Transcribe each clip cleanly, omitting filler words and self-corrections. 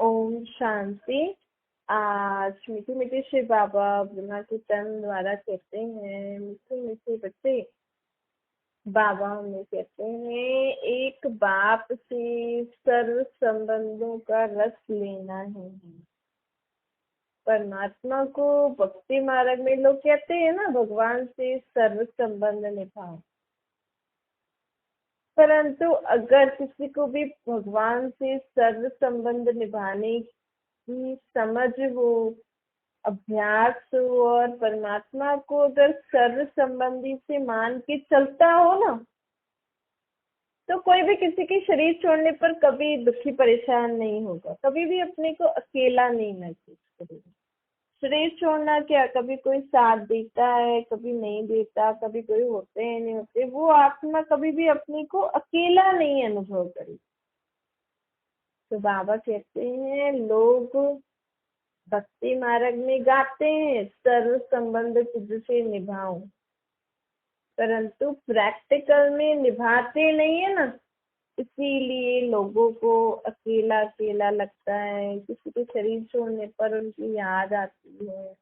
ओम शांति। आज मीठी मीठी श्री बाबा ब्रह्मा के तन द्वारा कहते हैं, मीठे मीठे बच्चे, बाबा हमें कहते हैं एक बाप से सर्व संबंधों का रस लेना है। परमात्मा को भक्ति मार्ग में लोग कहते हैं ना, भगवान से सर्व संबंध निभाओ। परंतु अगर किसी को भी भगवान से सर्व संबंध निभाने की समझ हो, अभ्यास हो और परमात्मा को अगर सर्व संबंधी से मान के चलता हो ना, तो कोई भी किसी के शरीर छोड़ने पर कभी दुखी परेशान नहीं होगा, कभी भी अपने को अकेला नहीं महसूस करेगा। शरीर छोड़ना क्या, कभी कोई साथ देता है, कभी नहीं देता, कभी कोई होते हैं नहीं होते, वो आत्मा कभी भी अपने को अकेला नहीं अनुभव करेगी। तो बाबा कहते हैं लोग भक्ति मार्ग में गाते हैं सर्व संबंध तुझसे निभाऊं, परंतु प्रैक्टिकल में निभाते नहीं है ना, इसीलिए लोगों को अकेला अकेला लगता है। किसी के शरीर छोड़ने पर उनकी याद आती है,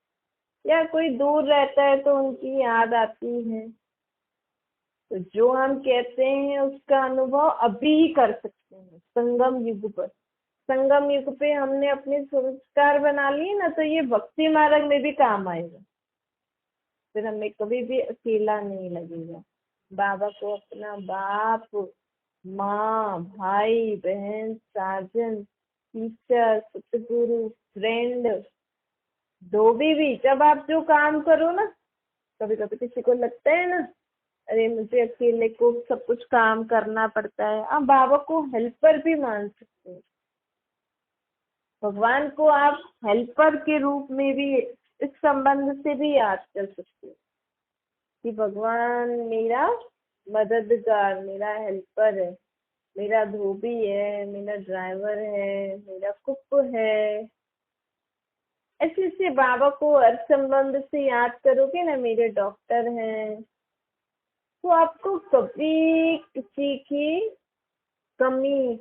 या कोई दूर रहता है तो उनकी याद आती है। तो जो हम कहते हैं उसका अनुभव अभी ही कर सकते हैं संगम युग पर। संगम युग पे हमने अपने संस्कार बना लिए ना, तो ये भक्ति मार्ग में भी काम आएगा। फिर हमें कभी भी अकेला नहीं लगेगा। बाबा को अपना बाप, माँ, भाई, बहन, साजन, टीचर, सतगुरु, फ्रेंड, धोबी भी। जब आप जो काम करो ना, कभी कभी किसी को लगता है ना, अरे मुझे अकेले को सब कुछ काम करना पड़ता है, आप बाबा को हेल्पर भी मान सकते हैं। भगवान को आप हेल्पर के रूप में भी इस संबंध से भी याद कर सकते हो कि भगवान मेरा मददगार, मेरा हेल्पर है, मेरा धोबी है, मेरा ड्राइवर है, मेरा कुक है। ऐसे ऐसे बाबा को हर संबंध से याद करोगे ना, मेरे डॉक्टर हैं, तो आपको कभी किसी की कमी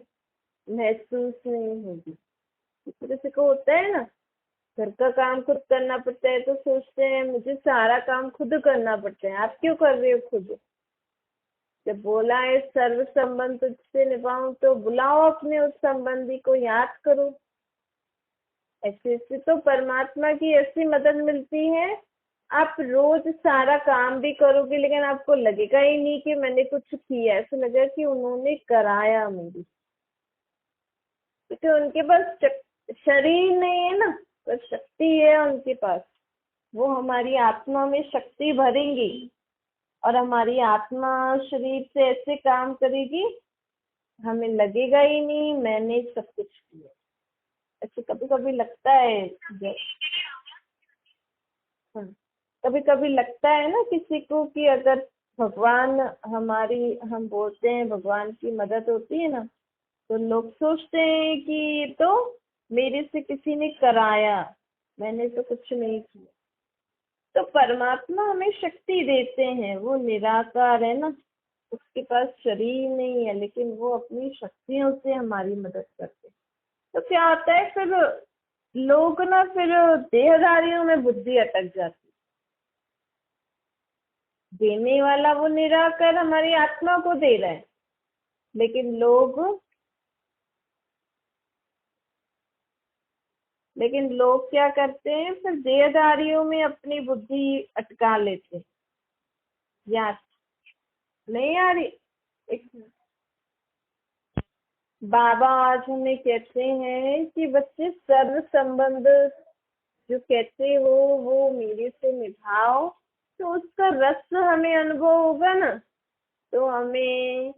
महसूस नहीं होगी। किसी को होता है ना, घर का काम खुद करना पड़ता है तो सोचते हैं मुझे सारा काम खुद करना पड़ता है। आप क्यों कर रहे हो खुद? जब बोला है सर्व संबंध तुझसे निभाऊं, तो बुलाओ अपने उस संबंधी को, याद करो। ऐसे ऐसे तो परमात्मा की ऐसी मदद मिलती है, आप रोज सारा काम भी करोगे लेकिन आपको लगेगा ही नहीं कि मैंने कुछ किया, ऐसा लगेगा कि उन्होंने कराया मेरी। क्योंकि उनके पास शरीर नहीं है ना, पर शक्ति है उनके पास। वो हमारी आत्मा में शक्ति भरेंगी और हमारी आत्मा शरीर से ऐसे काम करेगी, हमें लगेगा ही नहीं मैंने सब कुछ किया। ऐसे कभी कभी लगता है, कभी कभी लगता है ना किसी को कि अगर भगवान हमारी, हम बोलते हैं भगवान की मदद होती है ना, तो लोग सोचते हैं कि ये तो मेरे से किसी ने कराया, मैंने तो कुछ नहीं किया। तो परमात्मा हमें शक्ति देते हैं, वो निराकार है ना, उसके पास शरीर नहीं है, लेकिन वो अपनी शक्तियों से हमारी मदद करते हैं। तो क्या होता है फिर, लोग ना फिर देहधारियों में बुद्धि अटक जाती। देने वाला वो निराकार हमारी आत्मा को दे रहा है, लेकिन लोग क्या करते हैं, फिर देहधारियों में अपनी बुद्धि अटका लेते हैं। याद नहीं आ रही? एक बाबा आज हमें कहते हैं कि बच्चे सर्व संबंध जो कहते हो वो मेरे से निभाओ, तो उसका रस हमें अनुभव होगा ना, तो हमें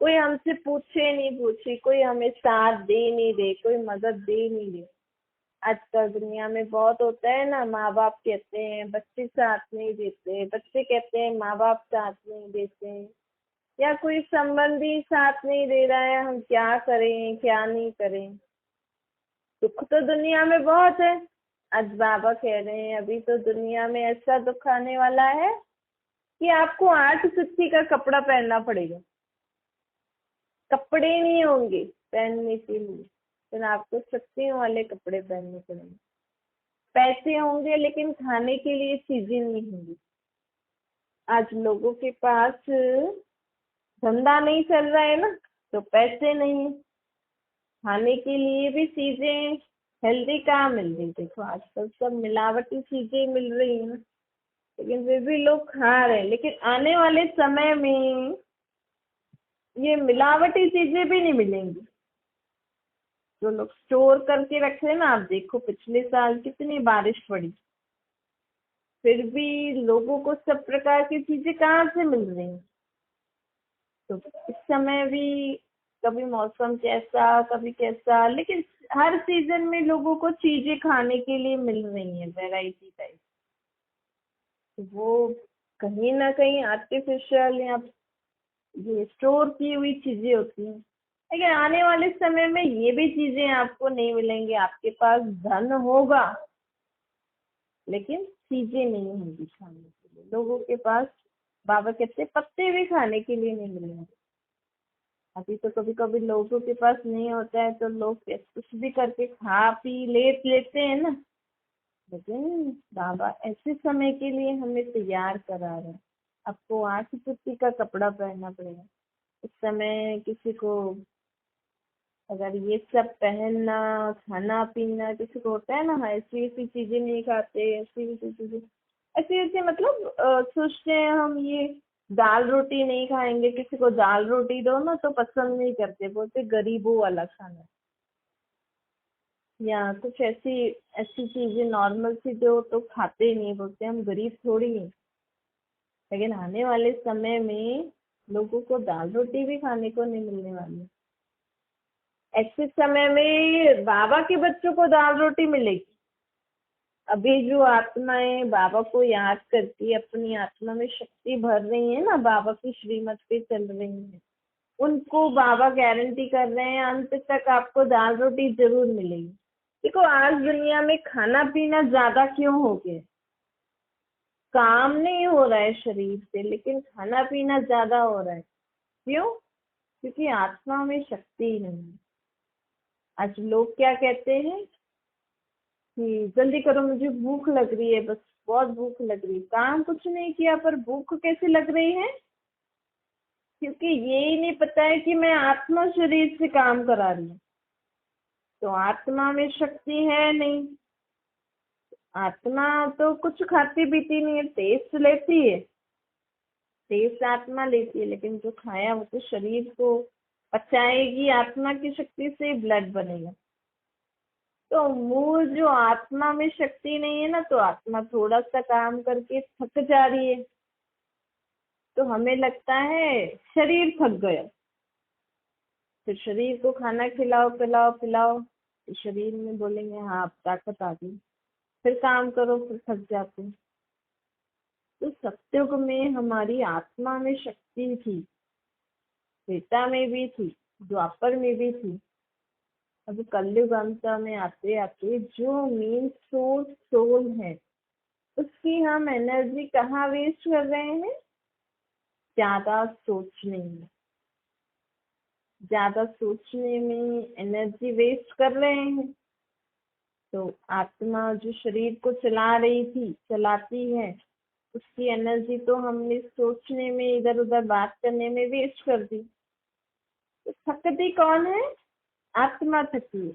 कोई हमसे पूछे नहीं पूछे, कोई हमें साथ दे नहीं दे, कोई मदद दे नहीं दे। आजकल दुनिया में बहुत होता है ना, माँ बाप कहते हैं बच्चे साथ नहीं देते, बच्चे कहते हैं माँ बाप साथ नहीं देते, या कोई संबंधी साथ नहीं दे रहा है, हम क्या करें क्या नहीं करें। दुख तो दुनिया में बहुत है। आज बाबा कह रहे हैं अभी तो दुनिया में ऐसा दुख आने वाला है कि आपको 8 सुत्ती का कपड़ा पहनना पड़ेगा, कपड़े नहीं होंगे पहनने के लिए। फिर आपको शक्तियों वाले कपड़े पहनने पड़ेंगे। पैसे होंगे लेकिन खाने के लिए चीजें नहीं होंगी। आज लोगों के पास धंधा नहीं चल रहा है ना, तो पैसे नहीं, खाने के लिए भी चीजें हेल्दी कहाँ मिल रही। देखो आजकल सब मिलावटी चीजें मिल रही है ना, लेकिन फिर भी लोग खा रहे हैं। लेकिन आने वाले समय में ये मिलावटी चीजें भी नहीं मिलेंगी। जो लोग स्टोर करके रख रहे हैं ना, आप देखो पिछले साल कितनी बारिश पड़ी, फिर भी लोगों को सब प्रकार की चीजें कहाँ से मिल रही हैं। तो इस समय भी कभी मौसम कैसा कभी कैसा, लेकिन हर सीजन में लोगों को चीजें खाने के लिए मिल रही है वैरायटी टाइप। तो वो कहीं ना कहीं आर्टिफिशियल या ये स्टोर की हुई चीजें होती हैं। लेकिन आने वाले समय में ये भी चीजें आपको नहीं मिलेंगी। आपके पास धन होगा लेकिन चीजें नहीं होंगी खाने के लिए। लोगों के पास बाबा कहते पत्ते भी खाने के लिए नहीं मिलेंगे। अभी तो कभी कभी लोगों के पास नहीं होता है तो लोग कुछ भी करके खा पी लेते हैं ना, लेकिन बाबा ऐसे समय के लिए हमें तैयार करा रहे हैं। आपको 8 पुट्टी का कपड़ा पहनना पड़ेगा। इस समय किसी को अगर ये सब पहनना खाना पीना, किसी को होता है ना ऐसी ऐसी चीजें नहीं खाते, ऐसी ऐसी चीजें ऐसी ऐसी मतलब सोचते हैं हम ये दाल रोटी नहीं खाएंगे। किसी को दाल रोटी दो ना तो पसंद नहीं करते, बोलते गरीबों वाला खाना, या कुछ ऐसी ऐसी चीजें नॉर्मल सी जो तो खाते ही नहीं, बोलते हम गरीब थोड़ी हैं। लेकिन आने वाले समय में लोगों को दाल रोटी भी खाने को नहीं मिलने वाली। ऐसे समय में बाबा के बच्चों को दाल रोटी मिलेगी। अभी जो आत्माएं बाबा को याद करती अपनी आत्मा में शक्ति भर रही है ना, बाबा की श्रीमत पे चल रही है, उनको बाबा गारंटी कर रहे हैं अंत तक आपको दाल रोटी जरूर मिलेगी। देखो आज दुनिया में खाना पीना ज्यादा क्यों हो गया, काम नहीं हो रहा है शरीर से लेकिन खाना पीना ज्यादा हो रहा है। क्यों? क्योंकि आत्मा में शक्ति ही नहीं है। आज लोग क्या कहते हैं कि जल्दी करो मुझे भूख लग रही है, बस बहुत भूख लग रही है। काम कुछ नहीं किया पर भूख कैसे लग रही है? क्योंकि ये ही नहीं पता है कि मैं आत्मा शरीर से काम करा रही हूँ। तो आत्मा में शक्ति है नहीं। आत्मा तो कुछ खाती पीती नहीं है, टेस्ट लेती है, टेस्ट आत्मा लेती है, लेकिन जो खाया वो तो शरीर को पचाएगी। आत्मा की शक्ति से ब्लड बनेगा। तो मूल जो आत्मा में शक्ति नहीं है ना, तो आत्मा थोड़ा सा काम करके थक जा रही है तो हमें लगता है शरीर थक गया। फिर शरीर को खाना खिलाओ पिलाओ पिलाओ तो शरीर में बोलेंगे हाँ अब ताकत आ गई, फिर काम करो, फिर थक जाते हैं। तो सत्युग में हमारी आत्मा में शक्ति थी, त्रेता में भी थी, द्वापर में भी थी। अब कलयुग अंत में आते आते जो मेन सोर्स सोल है उसकी हम एनर्जी कहाँ वेस्ट कर रहे हैं? ज्यादा सोचने में, ज्यादा सोचने में एनर्जी वेस्ट कर रहे हैं। तो आत्मा जो शरीर को चला रही थी चलाती है, उसकी एनर्जी तो हमने सोचने में इधर उधर बात करने में वेस्ट कर दी। तो थकती कौन है? आत्मा थकी है।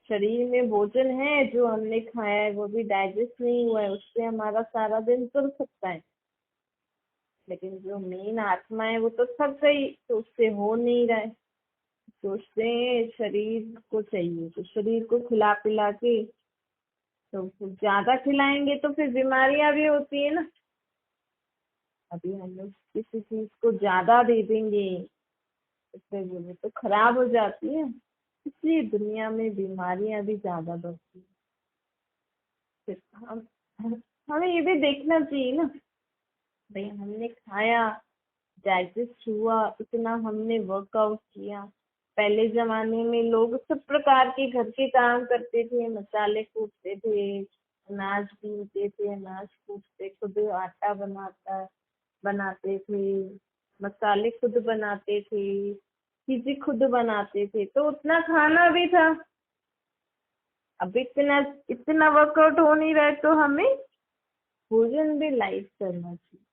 शरीर में भोजन है जो हमने खाया है वो भी डाइजेस्ट नहीं हुआ है, उससे हमारा सारा दिन चल सकता है। लेकिन जो मेन आत्मा है वो तो थक गई तो उससे हो नहीं रहा है। सोचते हैं शरीर को चाहिए तो शरीर को खिला पिला के, तो फिर ज्यादा खिलाएंगे तो फिर बीमारियां भी होती है ना। अभी हम लोग किसी चीज को ज्यादा दे देंगे तो फिर वो तो खराब हो जाती है, इसलिए दुनिया में बीमारियां भी ज्यादा बढ़ती है। फिर हमें ये भी देखना चाहिए ना, भाई हमने खाया, डाइजेस्ट हुआ, इतना हमने वर्कआउट किया। पहले जमाने में लोग सब प्रकार के घर के काम करते थे, मसाले कूटते थे, अनाज बीनते थे, अनाज कूटते, खुद आटा बनाते थे, मसाले खुद बनाते थे, चीजें खुद बनाते थे तो उतना खाना भी था। अब इतना इतना वर्कआउट हो नहीं रहा है तो हमें भोजन भी लाइट करना चाहिए।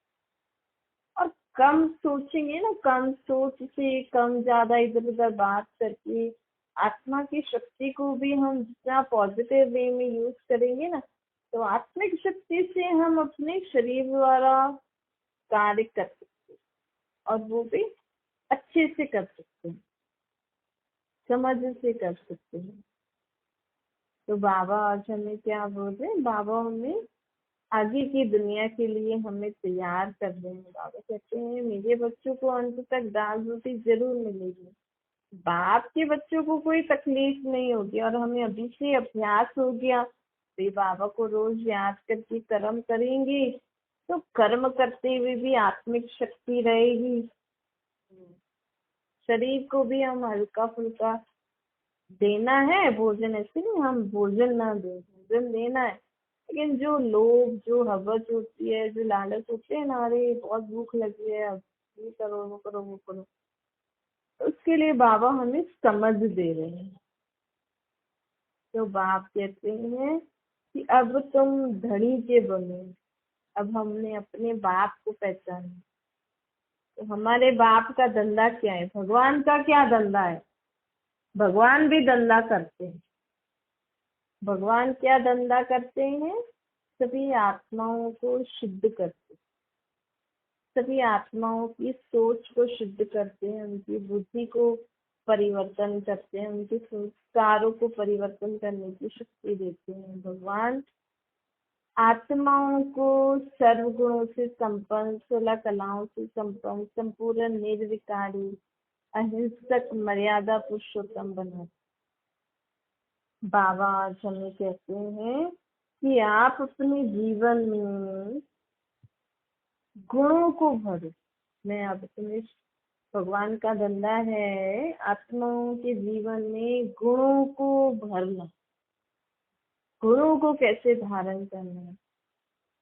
और कम सोचेंगे ना, कम सोच से कम ज्यादा इधर उधर बात करके आत्मा की शक्ति को भी हम जितना पॉजिटिव वे में यूज करेंगे ना, तो आत्मिक शक्ति से हम अपने शरीर द्वारा कार्य कर सकते हैं और वो भी अच्छे से कर सकते हैं, समझ से कर सकते हैं। तो बाबा आज हमें क्या बोल रहे हैं, बाबा हमें आगे की दुनिया के लिए हमें तैयार कर रहे हैं। बाबा कहते हैं मेरे बच्चों को अंत तक दाल रोटी जरूर मिलेगी, बाप के बच्चों को कोई तकलीफ नहीं होगी। और हमें अभी से अभ्यास हो गया तो ये बाबा को रोज याद करके कर्म करेंगे तो कर्म करते हुए भी आत्मिक शक्ति रहेगी। शरीर को भी हम हल्का फुल्का देना है, भोजन ऐसे नहीं हम भोजन ना दें, भोजन देना है। लेकिन जो लोभ, जो हवस होती है, जो लालच होते हैं ना, अरे बहुत भूख लगी है, अब ये करो वो करो वो करो, तो उसके लिए बाबा हमें समझ दे रहे हैं। तो बाप कहते हैं कि अब तुम धनी के बनो। अब हमने अपने बाप को पहचाना। तो हमारे बाप का धंधा क्या है, भगवान का क्या धंधा है? भगवान भी धंधा करते हैं। भगवान क्या धंधा करते हैं? सभी आत्माओं को शुद्ध करते हैं, सभी आत्माओं की सोच को शुद्ध करते हैं, उनकी बुद्धि को परिवर्तन करते हैं, उनके संस्कारों को परिवर्तन करने की शक्ति देते हैं। भगवान आत्माओं को सर्व गुणों से संपन्न, 16 कलाओं से संपन्न, संपूर्ण निर्विकारी, अहिंसक, मर्यादा पुरुषोत्तम बनाते। बाबा आज हमें कहते हैं कि आप अपने जीवन में गुणों को भरो। मैं अब तुम्हें, भगवान का धंधा है आत्माओं के जीवन में गुणों को भरना, गुणों को कैसे धारण करना है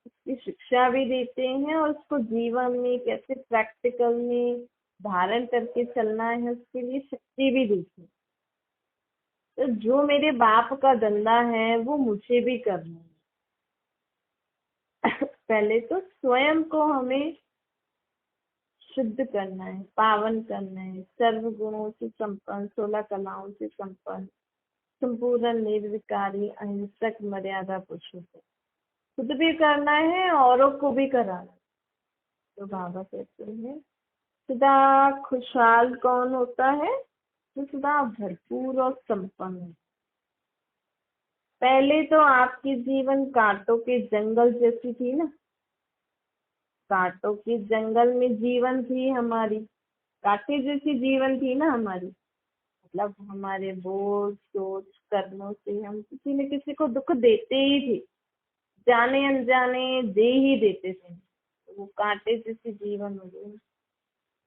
इसकी शिक्षा भी देते हैं, और उसको जीवन में कैसे प्रैक्टिकल में धारण करके चलना है उसके लिए शक्ति भी देते हैं। तो जो मेरे बाप का धंधा है वो मुझे भी करना है। पहले तो स्वयं को हमें शुद्ध करना है, पावन करना है, सर्व गुणों से संपन्न, 16 कलाओं से संपन्न, संपूर्ण निर्विकारी, अहिंसक, मर्यादा पुरुषोत्तम। खुद भी करना है, औरों को भी कराना है। तो बाबा कहते हैं सदा खुशहाल कौन होता है? जो सदा भरपूर और संपन्न है। पहले तो आपकी जीवन कांटों के जंगल जैसी थी ना, कांटों के जंगल में जीवन थी हमारी, कांटे जैसी जीवन थी ना हमारी। मतलब हमारे बोझ, सोच, कर्मों से हम किसी न किसी को दुख देते ही थे, जाने अनजाने दे ही देते थे। तो वो कांटे जैसी जीवन हो गई।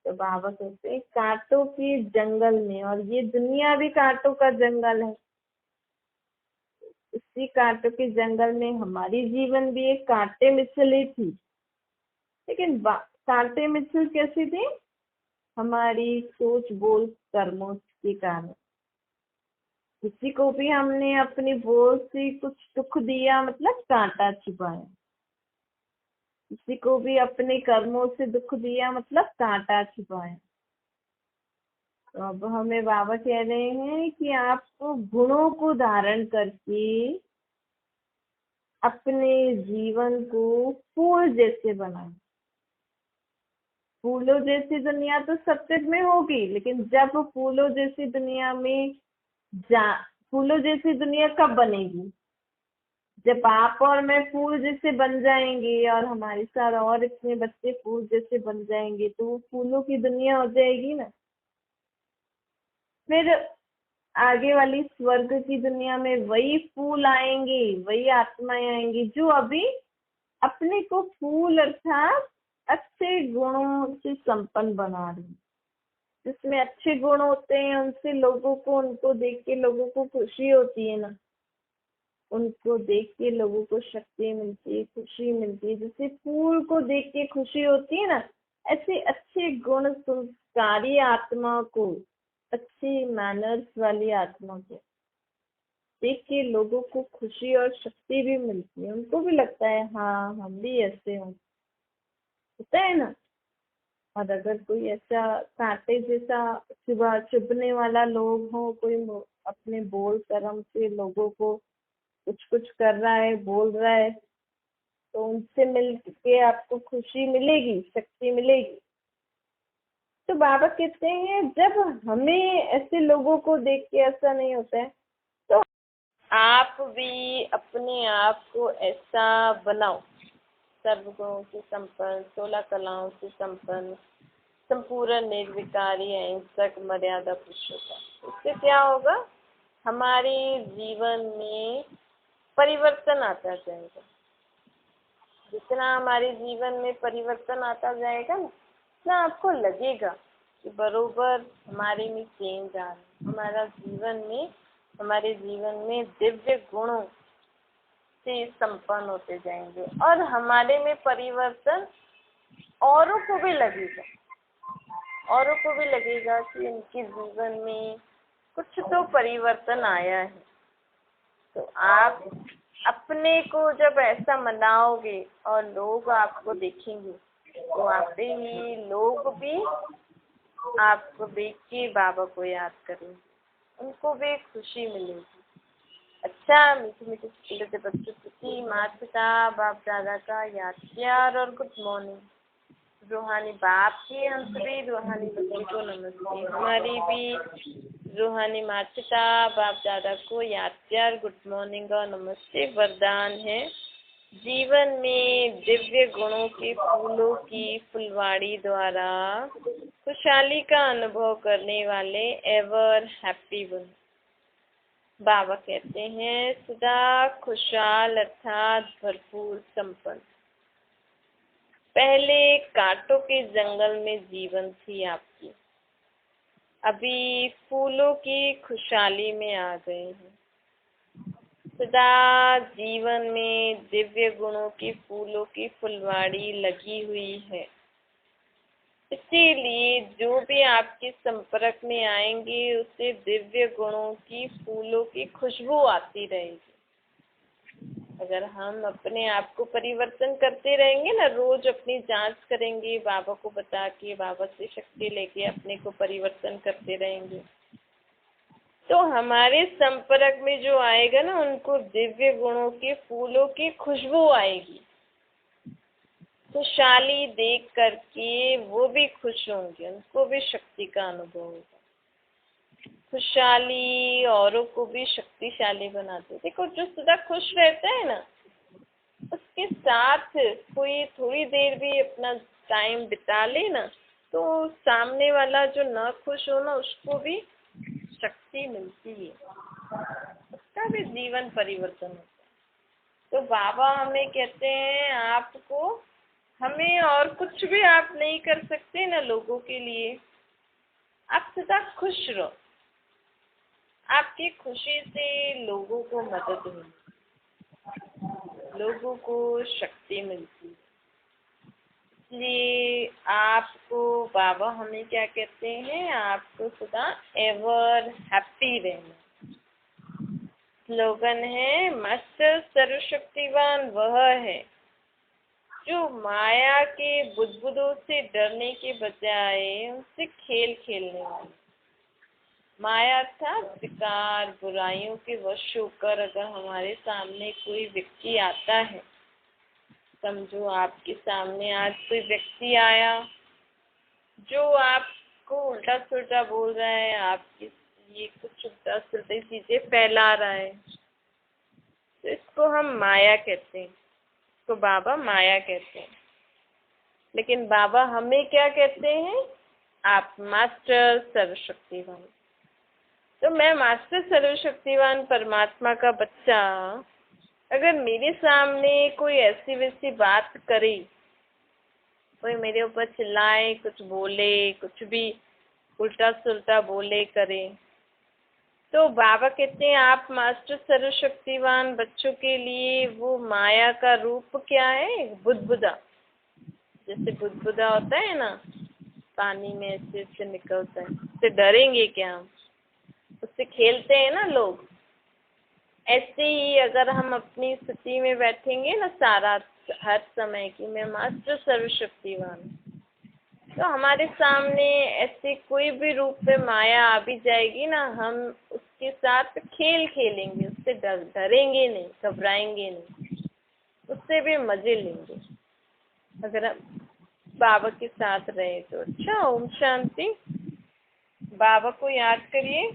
तो बाबा कहते हैं कांटों के जंगल में, और ये दुनिया भी कांटों का जंगल है, इसी कांटों के जंगल में हमारी जीवन भी एक कांटे मिसली थी। लेकिन कांटे मिसल कैसी थी? हमारी सोच, बोल, कर्मों के कारण। किसी को भी हमने अपनी बोल से कुछ दुख दिया मतलब कांटा छुपाया, किसी को भी अपने कर्मों से दुख दिया मतलब कांटा छुपाया। तो अब हमें बाबा कह रहे हैं कि आपको गुणों को धारण करके अपने जीवन को फूल जैसे बनाए। फूलों जैसी दुनिया तो सत्य में होगी, लेकिन जब फूलों जैसी दुनिया में जा फूलों जैसी दुनिया कब बनेगी? जब आप और मैं फूल जैसे बन जाएंगे और हमारे साथ और इतने बच्चे फूल जैसे बन जाएंगे तो वो फूलों की दुनिया हो जाएगी ना। फिर आगे वाली स्वर्ग की दुनिया में वही फूल आएंगे, वही आत्माएं आएंगी जो अभी अपने को फूल अर्थात अच्छे गुणों से संपन्न बना रही, जिसमें अच्छे गुण होते हैं, उनसे लोगों को, उनको देख के लोगों को खुशी होती है ना, उनको देख के लोगों को शक्ति मिलती है, खुशी मिलती है। जैसे फूल को देख के खुशी होती है ना, ऐसे अच्छे गुण संस्कारी आत्मा को अच्छी मैनर्स वाली आत्मा को देख के लोगों को खुशी और शक्ति भी मिलती है। उनको भी लगता है हाँ हम भी ऐसे होता है ना। और अगर कोई ऐसा कांटे जैसा चुभने वाला लोग हो, कोई अपने बोल कर्म से लोगों को कुछ कुछ कर रहा है, बोल रहा है, तो उनसे मिल के आपको खुशी मिलेगी, शक्ति मिलेगी। तो बाबा कहते हैं जब हमें ऐसे लोगों को देख के ऐसा नहीं होता है, तो आप भी अपने आप को ऐसा बनाओ, सर्वगुणों से संपन्न, 16 कलाओं से संपन्न, संपूर्ण, निर्विकारी, अहिंसक, मर्यादा पुरुषोत्तम। इससे क्या होगा, हमारे जीवन में परिवर्तन आता जाएगा। जितना हमारे जीवन में परिवर्तन आता जाएगा ना, उतना आपको लगेगा कि बरोबर हमारे में चेंज आ रहा है। हमारे जीवन में दिव्य गुणों से संपन्न होते जाएंगे और हमारे में परिवर्तन औरों को भी लगेगा कि इनके जीवन में कुछ तो परिवर्तन आया है। तो आप अपने को जब ऐसा मनाओगे और लोग आपको देखेंगे, तो आपे ही लोग भी आपको देख के बाबा को याद करेंगे, उनको भी खुशी मिलेगी। अच्छा, मीठे मीठे छोटे बच्चों की माता पिता बाप दादा का याद प्यार और गुड मॉर्निंग। रूहानी बाप की हम सभी रूहानी बच्चों को नमस्ते। हमारी भी रूहानी माता पिता बाप दादा को याद प्यार, गुड मॉर्निंग और नमस्ते। वरदान है, जीवन में दिव्य गुणों के फूलों की फुलवाड़ी द्वारा खुशहाली का अनुभव करने वाले एवर हैप्पी वन। बाबा कहते हैं सदा खुशहाल अर्थात भरपूर संपन्न। पहले कांटों के जंगल में जीवन थी आपकी, अभी फूलों की खुशहाली में आ गए हैं। सदा जीवन में दिव्य गुणों की फूलों की फुलवाड़ी लगी हुई है, इसीलिए जो भी आपके संपर्क में आएंगे उससे दिव्य गुणों की फूलों की खुशबू आती रहेगी। अगर हम अपने आप को परिवर्तन करते रहेंगे ना, रोज अपनी जांच करेंगे, बाबा को बता के, बाबा से शक्ति लेके अपने को परिवर्तन करते रहेंगे, तो हमारे संपर्क में जो आएगा ना, उनको दिव्य गुणों के फूलों की खुशबू आएगी। खुशहाली देख करके वो भी खुश होंगे, उनको भी शक्ति का अनुभव होगा। खुशहाली औरों को भी शक्तिशाली बनाते। देखो, जो सदा खुश रहता है ना, उसके साथ कोई थोड़ी देर भी अपना टाइम बिता ले ना, तो सामने वाला जो ना खुश हो ना, उसको भी शक्ति मिलती है, उसका भी जीवन परिवर्तन होता है। तो बाबा हमें कहते हैं आपको, हमें और कुछ भी आप नहीं कर सकते ना लोगों के लिए, आप सदा खुश रहो। आपकी खुशी से लोगों को मदद मिलती, लोगों को शक्ति मिलती। इसलिए आपको बाबा हमें क्या कहते हैं, आपको सदा एवर हैप्पी रहना। स्लोगन है, मास्टर सर्वशक्तिवान वह है जो माया के बुदबुदों से डरने के बजाय उनसे खेल खेलने वाले। माया था विकार, बुराइयों के वश होकर अगर हमारे सामने कोई व्यक्ति आता है, समझो आपके सामने आज कोई व्यक्ति आया जो आपको उल्टा सुल्टा बोल रहा है, आपके लिए कुछ उल्टा सुल्टा चीजें फैला रहा है, तो इसको हम माया कहते हैं, इसको बाबा माया कहते हैं। लेकिन बाबा हमें क्या कहते हैं, आप मास्टर सर्वशक्तिवान। तो मैं मास्टर सर्वशक्तिवान परमात्मा का बच्चा, अगर मेरे सामने कोई ऐसी वैसी बात करे, कोई मेरे ऊपर चिल्लाए, कुछ बोले, कुछ भी उल्टा सुल्टा बोले करे, तो बाबा कहते हैं आप मास्टर सर्वशक्तिवान बच्चों के लिए वो माया का रूप क्या है, बुदबुदा। जैसे बुदबुदा होता है ना, पानी में ऐसे ऐसे निकलता है, उससे डरेंगे क्या हम? उससे खेलते हैं ना लोग। ऐसे ही अगर हम अपनी स्थिति में बैठेंगे ना सारा हर समय की मैं मात्र सर्वशक्तिवान हूँ, तो हमारे सामने ऐसे कोई भी रूप में माया आ भी जाएगी ना, हम उसके साथ खेल खेलेंगे, उससे डरेंगे नहीं, घबराएंगे नहीं, उससे भी मजे लेंगे अगर हम बाबा के साथ रहे तो। अच्छा, ओम शांति। बाबा को याद करिए।